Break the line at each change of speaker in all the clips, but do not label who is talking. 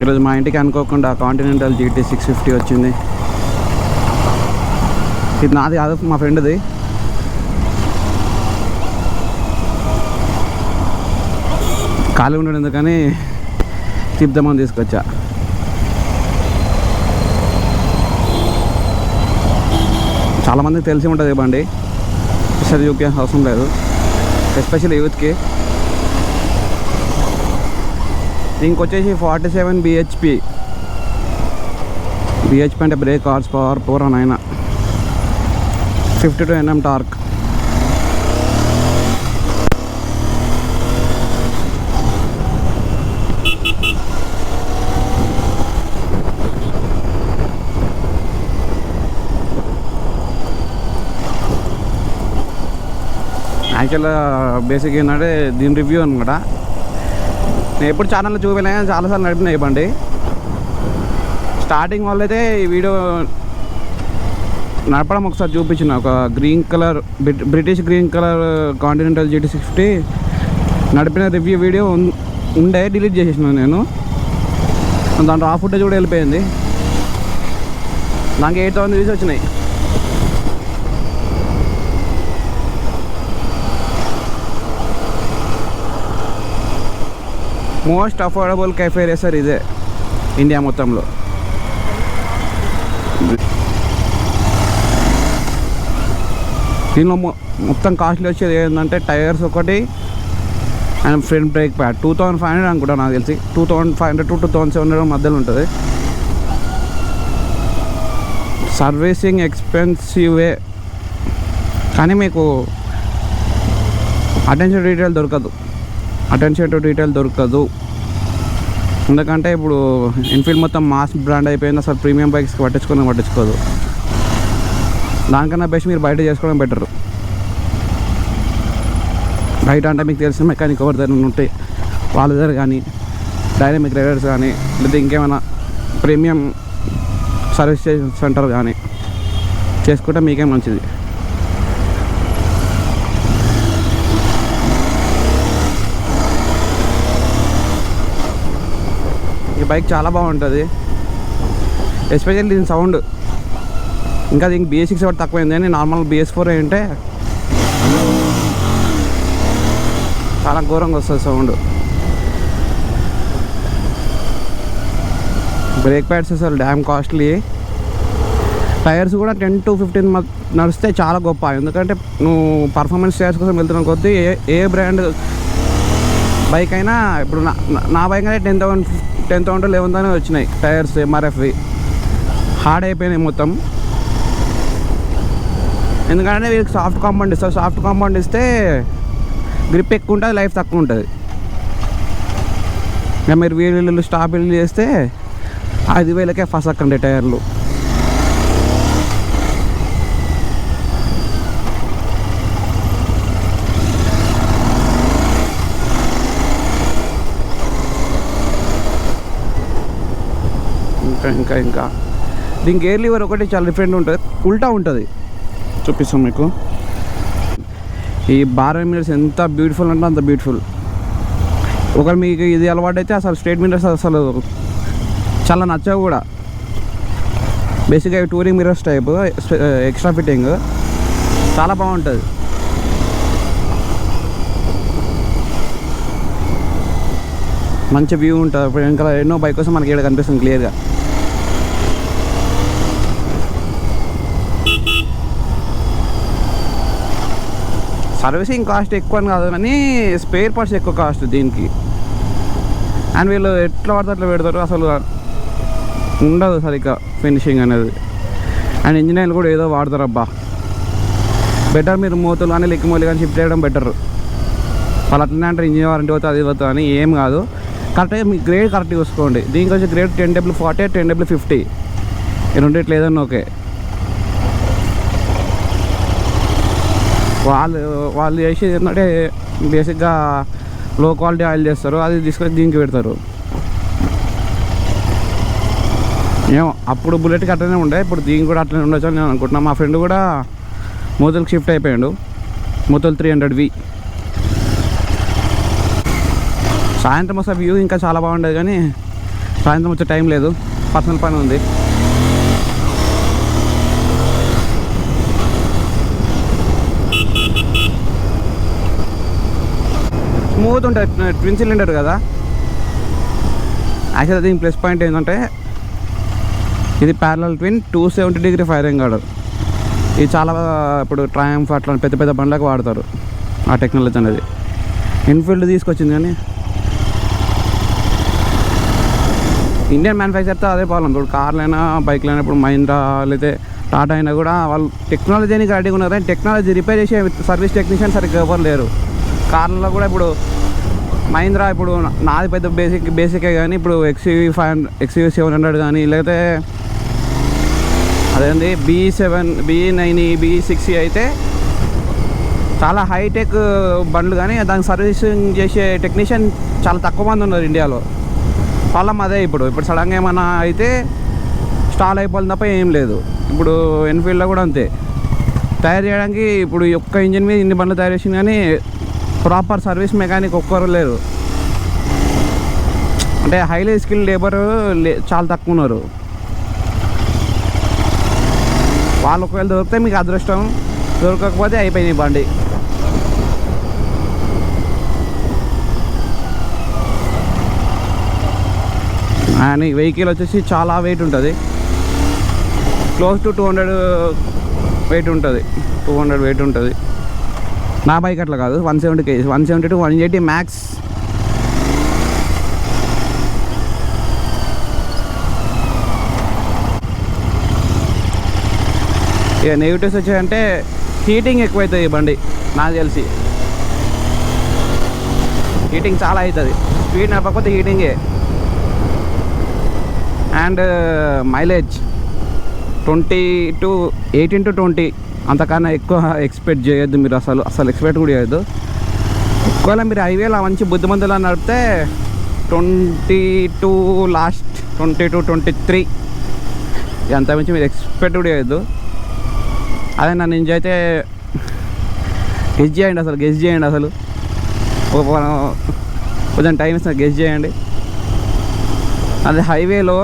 ఈరోజు మా ఇంటికి అనుకోకుండా కాంటినెంటల్ GT 650 వచ్చింది. ఇది నాది కాదు, మా ఫ్రెండ్ది. ఖాళీ ఉండడం ఎందుకని తిప్పుదామని తీసుకొచ్చా. చాలామందికి తెలిసి ఉంటుంది బండి, సరే చూపించాల్సిన అవసరం లేదు, ఎస్పెషల్లీ యూత్కి. దీనికి వచ్చేసి 47 bhp అంటే break horse power 409, 52 Nm torque. యాక్చువల్గా బేసిక్ ఏంటంటే దీని రివ్యూ అనమాట. నేను ఎప్పుడు ఛానల్లో చూపలే, చాలాసార్లు నడిపినా ఇవ్వండి. స్టార్టింగ్ వల్ల అయితే ఈ వీడియో నడపడం ఒకసారి చూపించిన. ఒక green colour British green colour continental GT 650 నడిపిన రివ్యూ వీడియో ఉండే, డిలీట్ చేసేసిన నేను. దాంట్లో ఆ ఫుటేజ్ కూడా వెళ్ళిపోయింది. దానికి 8,000 వ్యూస్ వచ్చినాయి. మోస్ట్ అఫోర్డబుల్ కెఫే రేసర్ ఇదే ఇండియా మొత్తంలో. దీనిలో మొత్తం కాస్ట్లీ వచ్చేది ఏంటంటే టైర్స్ ఒకటి అండ్ ఫ్రంట్ బ్రేక్ ప్యాడ్. 2,500 అనుకుంటా, నాకు తెలిసి 2,500 to 2,700 మధ్యలో ఉంటుంది. సర్వీసింగ్ ఎక్స్పెన్సివే, కానీ మీకు అటెన్షన్ టు డీటెయిల్ దొరకదు. ఎందుకంటే ఇప్పుడు ఎన్ఫీల్డ్ మొత్తం మాస్ బ్రాండ్ అయిపోయింది, అసలు ప్రీమియం బైక్స్కి పట్టించుకోదు. దానికన్నా బెస్ట్ మీరు బయట చేసుకోవడం బెటర్. బయట అంటే మీకు తెలిసిన మెకానిక్ ఎవరి దగ్గర ఉంటాయి, వాళ్ళ దగ్గర కానీ, డైనమిక్ రైడర్స్ కానీ, లేదా ఇంకేమైనా ప్రీమియం సర్వీస్ సెంటర్ కానీ చేసుకుంటే మీకే మంచిది. ఈ బైక్ చాలా బాగుంటుంది, ఎస్పెషల్లీ దీని సౌండ్. ఇంకా దీనికి BS6 ఒకటి తక్కువైంది, కానీ నార్మల్ BS4 అంటే చాలా ఘోరంగా వస్తుంది సౌండ్. బ్రేక్ ప్యాడ్స్ అసలు డ్యామ్ కాస్ట్లీ. టైర్స్ కూడా 10 to 15 నడిస్తే చాలా గొప్ప. ఎందుకంటే నువ్వు పర్ఫార్మెన్స్ టైర్స్ కోసం వెళ్తున్న కొద్దీ ఏ బ్రాండ్ బైక్ అయినా, ఇప్పుడు నా బైక్ అయితే 10,000 to 11,000 వచ్చినాయి టైర్స్. MRFవి హార్డ్ అయిపోయినాయి మొత్తం. ఎందుకంటే వీళ్ళకి సాఫ్ట్ కాంపౌండ్ ఇస్తారు. సాఫ్ట్ కాంపౌండ్ ఇస్తే గ్రిప్ ఎక్కువ ఉంటుంది, లైఫ్ తక్కువ ఉంటుంది. ఇక మీరు వీళ్ళు స్టాప్ వీళ్ళు చేస్తే 5,000కే ఫసక్కండి టైర్లు. ఇంకా దీనికి ఎయిర్ లివర్ ఒకటి చాలా డిఫరెంట్ ఉంటుంది, ఉల్టా ఉంటుంది. చూపిస్తాం మీకు. ఈ 12 మినిట్స్ ఎంత బ్యూటిఫుల్ అంటే అంత బ్యూటిఫుల్. ఒకవేళ మీకు ఇది అలవాటు అయితే అసలు స్ట్రేట్ మిరర్స్ అసలు చాలా నచ్చవు కూడా. బేసిక్గా touring mirrors type extra fitting చాలా బాగుంటుంది. మంచి వ్యూ ఉంటుంది. ఇప్పుడు ఇంకా ఎన్నో బైక్ కోసం మనకి ఇక్కడ కనిపిస్తుంది క్లియర్గా. సర్వీసింగ్ కాస్ట్ ఎక్కువ అని కాదు, కానీ స్పేర్ పార్ట్స్ ఎక్కువ కాస్ట్ దీనికి. అండ్ వీళ్ళు ఎట్లా పడితే అట్లా పెడతారు, అసలు ఉండదు సరిగ్గా ఫినిషింగ్ అనేది. అండ్ ఇంజిన్ ఆయిల్ కూడా ఏదో వాడతారు. అబ్బా బెటర్ మీరు మూతులు కానీ లిక్కిమూలి కానీ షిఫ్ట్ చేయడం బెటర్. వాళ్ళు అట్లనే అంటారు ఇంజిన్ వారంటీ పోతుంది అది పోతుంది అని. ఏం కాదు, కరెక్ట్గా మీ గ్రేడ్ కరెక్ట్ చూసుకోండి. దీనికి వచ్చి గ్రేడ్ 10W40, 10W50 ఈ రెండిట్లు ఏదన్నా ఓకే. వాళ్ళు చేసేది ఏంటంటే బేసిక్గా లో క్వాలిటీ ఆయిల్ చేస్తారు, అది తీసుకొని దీనికి పెడతారు. ఏమో అప్పుడు బుల్లెట్కి అట్లనే ఉండే, ఇప్పుడు దీనికి కూడా అట్లనే ఉండొచ్చు అని నేను అనుకుంటున్నాను. మా ఫ్రెండ్ కూడా మూతులకు షిఫ్ట్ అయిపోయాడు, మూతులు 300V. సాయంత్రం వస్తే వ్యూ ఇంకా చాలా బాగుండేది, కానీ సాయంత్రం వచ్చే టైం లేదు, పర్సనల్ పని ఉంది. స్మూత్ ఉంటుంది, ట్విన్ సిలిండర్ కదా. యాక్చువల్గా దీని ప్లస్ పాయింట్ ఏంటంటే ఇది parallel twin 270 degree firing order. ఇది చాలా ఇప్పుడు ట్రయంఫ్ అట్లా పెద్ద పెద్ద బండ్లకు వాడతారు ఆ టెక్నాలజీ అనేది. ఇన్ఫీల్డ్ తీసుకొచ్చింది కానీ ఇండియన్ మ్యానుఫ్యాక్చర్తో అదే ప్రాబ్లం. ఇప్పుడు కార్లైనా బైక్లైనా ఇప్పుడు మహీంద్రా లేదా టాటా అయినా కూడా వాళ్ళు టెక్నాలజీని రెడీగా ఉన్నారు కానీ టెక్నాలజీ రిపేర్ చేసే సర్వీస్ టెక్నీషియన్ సరిగ్గా ఎవరు లేరు. కార్లలో కూడా ఇప్పుడు మహీంద్రా ఇప్పుడు నాది పెద్ద బేసికే కానీ ఇప్పుడు XUV 700 కానీ లేకపోతే అదేంటి BE7 BE9 BE6 అయితే చాలా హైటెక్ బండ్లు కానీ దానికి సర్వీసింగ్ చేసే టెక్నీషియన్ చాలా తక్కువ మంది ఉన్నారు ఇండియాలో. ప్రాబ్లం అదే. ఇప్పుడు సడన్గా ఏమన్నా అయితే స్టాల్ అయిపోతుంది తప్ప ఏం లేదు. ఇప్పుడు ఎన్ఫీల్డ్లో కూడా అంతే. తయారు చేయడానికి ఇప్పుడు ఒక్క ఇంజిన్ మీద ఇన్ని బండ్లు తయారు చేసింది కానీ ప్రాపర్ సర్వీస్ మెకానిక్ ఒక్కరు లేరు. అంటే హైలీ స్కిల్ లేబర్ చాలా తక్కువ ఉన్నారు. వాళ్ళు ఒకవేళ దొరికితే మీకు అదృష్టం, దొరకకపోతే అయిపోయింది బండి. అండ్ ఈ వెహికల్ వచ్చేసి చాలా వెయిట్ ఉంటుంది, క్లోజ్ టు 200 వెయిట్ ఉంటుంది. 200 వెయిట్ ఉంటుంది. నా బైక్ అట్లా కాదు, 170 kg, 170 to 180 మ్యాక్స్. ఇక నెగిటివ్స్ వచ్చాయంటే హీటింగ్ ఎక్కువవుతుంది ఈ బండి. నాకు తెలిసి హీటింగ్ చాలా అవుతుంది, స్పీడ్ నడపకపోతే హీటింగే. అండ్ మైలేజ్ 18 to 20, అంతకన్నా ఎక్కువ ఎక్స్పెక్ట్ చేయొద్దు మీరు. అసలు ఎక్స్పెక్ట్ కూడా చేయొద్దు. ఒకవేళ మీరు హైవేలో మంచి బుద్ధిమంతులా నడిపితే 22 లాస్ట్, 22 23 అంత మించి మీరు ఎక్స్పెక్ట్ కూడా చేయొద్దు. అదే నా నుంచి అయితే గెస్ చేయండి అసలు కొంచెం టైం ఇస్తున్నా, గెస్ చేయండి. అది హైవేలో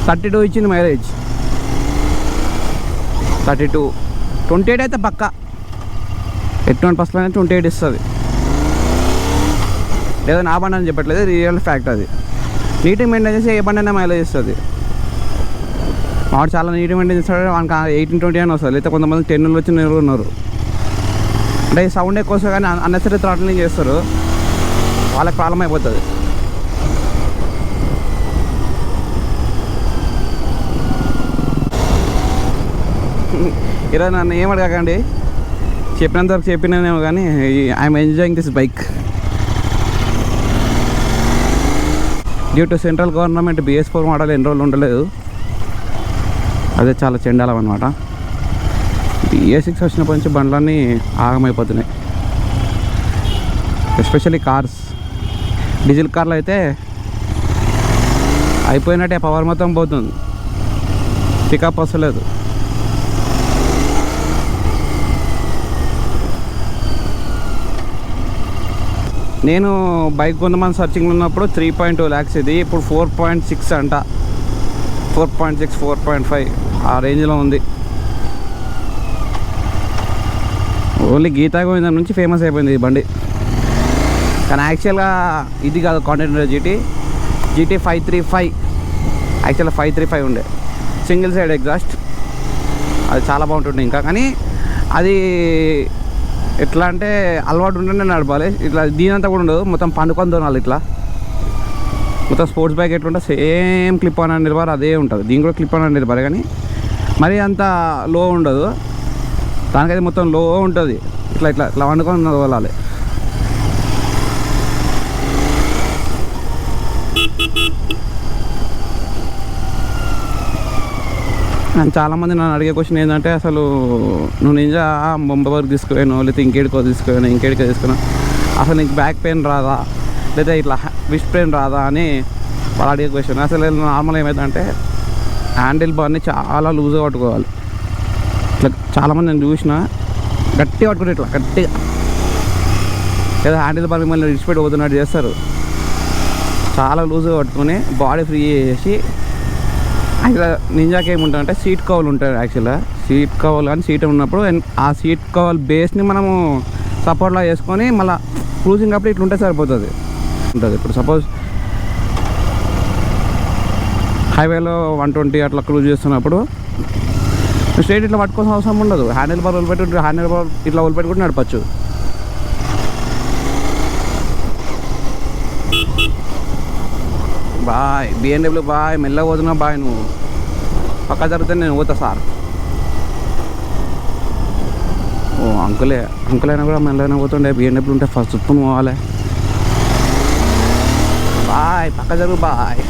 32 ఇచ్చింది మైలేజ్. 32, 28 అయితే పక్క. ఎటువంటి పర్సెంట్ అయితే 28 ఇస్తుంది. లేదా నా బండి అని చెప్పట్లేదు, రియల్ ఫ్యాక్ట్. అది నీట్గా మెయింటైన్ చేసి ఏ బండి అయినా మైలేజ్ ఇస్తుంది. వాడు చాలా నీట్గా మెయింటైన్ చేస్తాడు, వానికి 18-20 అని వస్తుంది. అయితే కొంతమంది 10 వచ్చి నెలలు ఉన్నారు. అంటే సౌండ్ ఎక్కువ వస్తుంది కానీ అన్నెసరీ థ్రాట్లింగ్ చేస్తారు, వాళ్ళకి ప్రాబ్లం అయిపోతుంది. ఈరోజు నన్ను ఏం అడగకండి, చెప్పినంతవరకు చెప్పినానేమో కానీ I'm enjoying this bike. Due to central government BS4 model ఎన్ని రోజులు ఉండలేదు, అదే చాలా చెండాలం అనమాట. BS6 వచ్చినప్పటి నుంచి బండ్లన్నీ ఆగమైపోతున్నాయి, ఎస్పెషల్లీ కార్స్. డీజిల్ కార్లు అయితే అయిపోయినట్టే, పవర్ మొత్తం పోతుంది, పికప్ వస్తలేదు. నేను బైక్ కొంతమంది సర్చింగ్లో ఉన్నప్పుడు 3.2 lakhs ఇది, ఇప్పుడు 4.6 అంట. 4.6 4.5 ఆ రేంజ్లో ఉంది. ఓన్లీ గీతా గోవిందం నుంచి ఫేమస్ అయిపోయింది ఈ బండి. కానీ యాక్చువల్గా ఇది కాదు, కాంటినెంటల్ GT 535. యాక్చువల్గా 535 ఉండే, సింగిల్ సైడ్ ఎగ్జాస్ట్. అది చాలా బాగుంటుండే ఇంకా. కానీ అది ఎట్లా అంటే అలవాటు ఉంటేనే నడపాలి. ఇట్లా దీనంతా కూడా ఉండదు, మొత్తం పండుకొని తోనాలి. ఇట్లా మొత్తం స్పోర్ట్స్ బైక్ ఎట్లుంటే సేమ్ క్లిప్ ఆన్ నిర్భర్ అదే ఉంటుంది. దీని కూడా క్లిప్ ఆన్ నిర్భర్ కానీ మరీ అంత లో ఉండదు. దానికైతే మొత్తం లో ఉంటుంది. ఇట్లా ఇట్లా ఇట్లా వండుకొని వదలాలి. అండ్ చాలామంది నన్ను అడిగే క్వశ్చన్ ఏంటంటే, అసలు నువ్వు నింజా బొంబ వరకు తీసుకుపోయాను, లేకపోతే ఇంకేడికో తీసుకున్నా, అసలు నీకు బ్యాక్ పెయిన్ రాదా, లేదా ఇట్లా విస్ట్ పెయిన్ రాదా అని వాళ్ళు అడిగే క్వశ్చన్. అసలు నార్మల్ ఏమైందంటే హ్యాండిల్ బార్ని చాలా లూజ్గా పట్టుకోవాలి. ఇట్లా చాలామంది నేను చూసిన గట్టిగా పట్టుకుంటే ఇట్లా గట్టిగా, లేదా హ్యాండిల్ బార్ మిమ్మల్ని విడిచిపెట్టి పోతున్నట్టు చేస్తారు. చాలా లూజ్గా పట్టుకొని బాడీ ఫ్రీ చేసి యాక్చువల్గా నింజాకి ఏముంటుందంటే సీట్ కవర్లు ఉంటాయి. యాక్చువల్గా సీట్ కవర్లు కానీ సీట్ ఉన్నప్పుడు ఆ సీట్ కవర్ బేస్ని మనము సపోర్ట్లా చేసుకొని మళ్ళీ క్రూజింగ్ అప్పుడు ఇట్లా ఉంటే సరిపోతుంది ఉంటుంది. ఇప్పుడు సపోజ్ హైవేలో 120 అట్లా క్రూజ్ చేస్తున్నప్పుడు స్ట్రైట్ ఇట్లా పట్టుకోవాల్సిన అవసరం ఉండదు. హ్యాండిల్ బార్ వదిలిపెట్టి హ్యాండిల్ బార్ ఇట్లా వదిలిపెట్టుకుంటే నడపచ్చు. బాయ్ BMW బాయ్, మెల్లగా పోతున్నా బాయ్, నువ్వు పక్క జరిగితే నేను పోతా సార్. ఓ అంకులైనా కూడా మెల్లైనా పోతుండే. BMW ఉంటే ఫస్ట్ చుట్టూ పోవాలి. బాయ్ పక్క జరుగు బాయ్.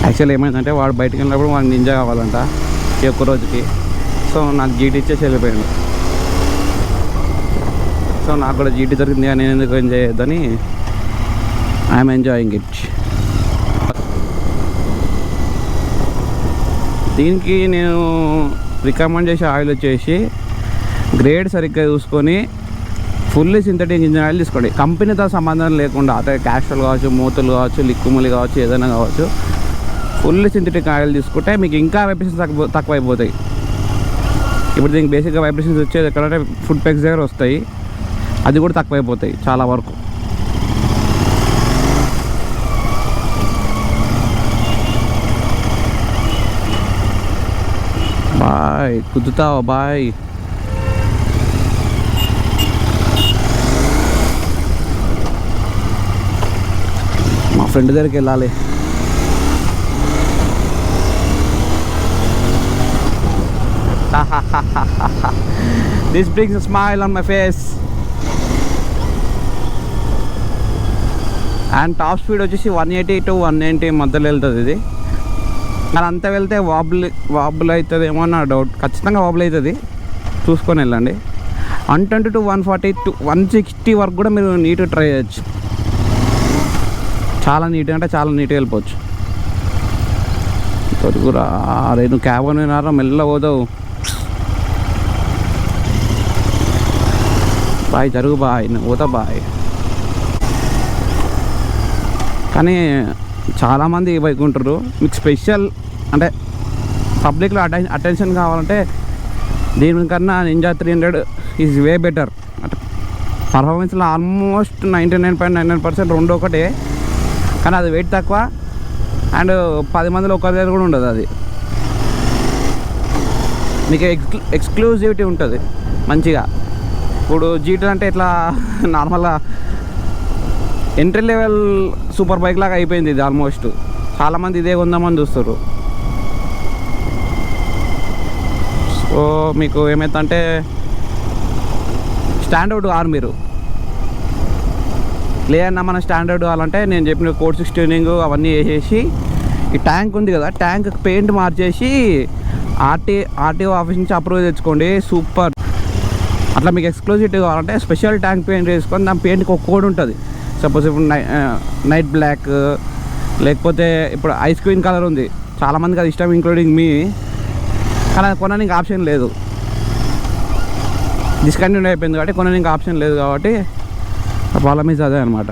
యాక్చువల్లీ ఏమైందంటే వాడు బయటకు వెళ్ళినప్పుడు వాడికి నింజా కావాలంట ఈ ఒక్క రోజుకి. సో నాకు జీటీ ఇచ్చేసి వెళ్ళిపోయాడు. సో నాకు కూడా జీటీ దొరికింది, నేను ఎందుకు ఎంజాయ్ చేయొద్దని ఐఎమ్ ఎంజాయింగ్ ఇట్. దీనికి నేను రికమెండ్ చేసే ఆయిల్ వచ్చేసి గ్రేడ్ సరిగ్గా చూసుకొని ఫుల్లీ సింథటిక్ ఇంజిన్ ఆయిల్ తీసుకోండి. కంపెనీతో సంబంధం లేకుండా, అంటే క్యాస్ట్రాల్ కావచ్చు, మూతలు కావచ్చు, లిక్కుములి కావచ్చు, ఏదైనా కావచ్చు, ఫుల్లీ సింథటిక్ ఆయిల్ తీసుకుంటే మీకు ఇంకా వైబ్రేషన్స్ తక్కువ అయిపోతాయి. ఇప్పుడు దీనికి బేసిక్గా వైబ్రేషన్స్ వచ్చేది ఎక్కడంటే ఫుడ్ పెక్స్ దగ్గర వస్తాయి, అది కూడా తక్కువ అయిపోతాయి చాలా వరకు. బాయ్ కుదుతావు బాయ్. మా ఫ్రెండ్ దగ్గరికి వెళ్ళాలి. This brings a smile on my face. And top speed వచ్చేసి 180 to 190 మధ్యలో వెళ్తుంది ఇది. మరి అంత వెళ్తే వాబుల్ అవుతుంది ఏమో నా డౌట్. ఖచ్చితంగా వాబుల్ అవుతుంది, చూసుకొని వెళ్ళండి. 120 to 140 to 160 వరకు కూడా మీరు నీట్గా ట్రై చేయొచ్చు. చాలా నీట్గా అంటే చాలా నీట్గా వెళ్ళిపోవచ్చు. తొడుగురా అరే, నువ్వు క్యాబ్ వినారా, మెల్ల పోతావు బాయ్. జరుగు బాయ్, నువ్వు పోతా బాయ్. కానీ చాలామంది ఈ బైక్ ఉంటారు. మీకు స్పెషల్ అంటే పబ్లిక్లో అటెన్షన్ కావాలంటే దీనికన్నా నింజా 300 ఈజ్ వే బెటర్. అంటే పర్ఫార్మెన్స్లో ఆల్మోస్ట్ 99.99% రెండు ఒకటే, కానీ అది వెయిట్ తక్కువ అండ్ 10 మందిలో ఒకరి దగ్గర కూడా ఉండదు. అది మీకు ఎక్స్క్లూజివిటీ ఉంటుంది మంచిగా. ఇప్పుడు జీటీ అంటే ఇట్లా నార్మల్గా ఎంట్రీ లెవెల్ సూపర్ బైక్ లాగా అయిపోయింది ఇది ఆల్మోస్ట్. చాలామంది ఇదే కొందామని చూస్తారు. సో మీకు ఏమైతుందంటే స్టాండర్డ్ కారు మీరు లేదన్నా, మన స్టాండర్డ్ కావాలంటే నేను చెప్పిన కోడ్ 6 ట్యూనింగ్ అవన్నీ వేసేసి ఈ ట్యాంక్ ఉంది కదా, ట్యాంక్ పెయింట్ మార్చేసి ఆర్టీఓ ఆఫీస్ నుంచి అప్రూవ్ తెచ్చుకోండి. సూపర్. అట్లా మీకు ఎక్స్క్లూజివ్ కావాలంటే స్పెషల్ ట్యాంక్ పెయింట్ వేసుకొని దాని పెయింట్కి ఒక కోడ్ ఉంటుంది. సపోజ్ ఇప్పుడు నైట్ బ్లాక్, లేకపోతే ఇప్పుడు ఐస్ క్రీమ్ కలర్ ఉంది, చాలామందికి అది ఇష్టం ఇంక్లూడింగ్ మీ. కానీ అది కొనడానికి ఆప్షన్ లేదు, డిస్కంటిన్యూ అయిపోయింది కాబట్టి కొనడానికి ఆప్షన్ లేదు కాబట్టి ప్రాబ్లమ్ ఈజ్ అదే అనమాట.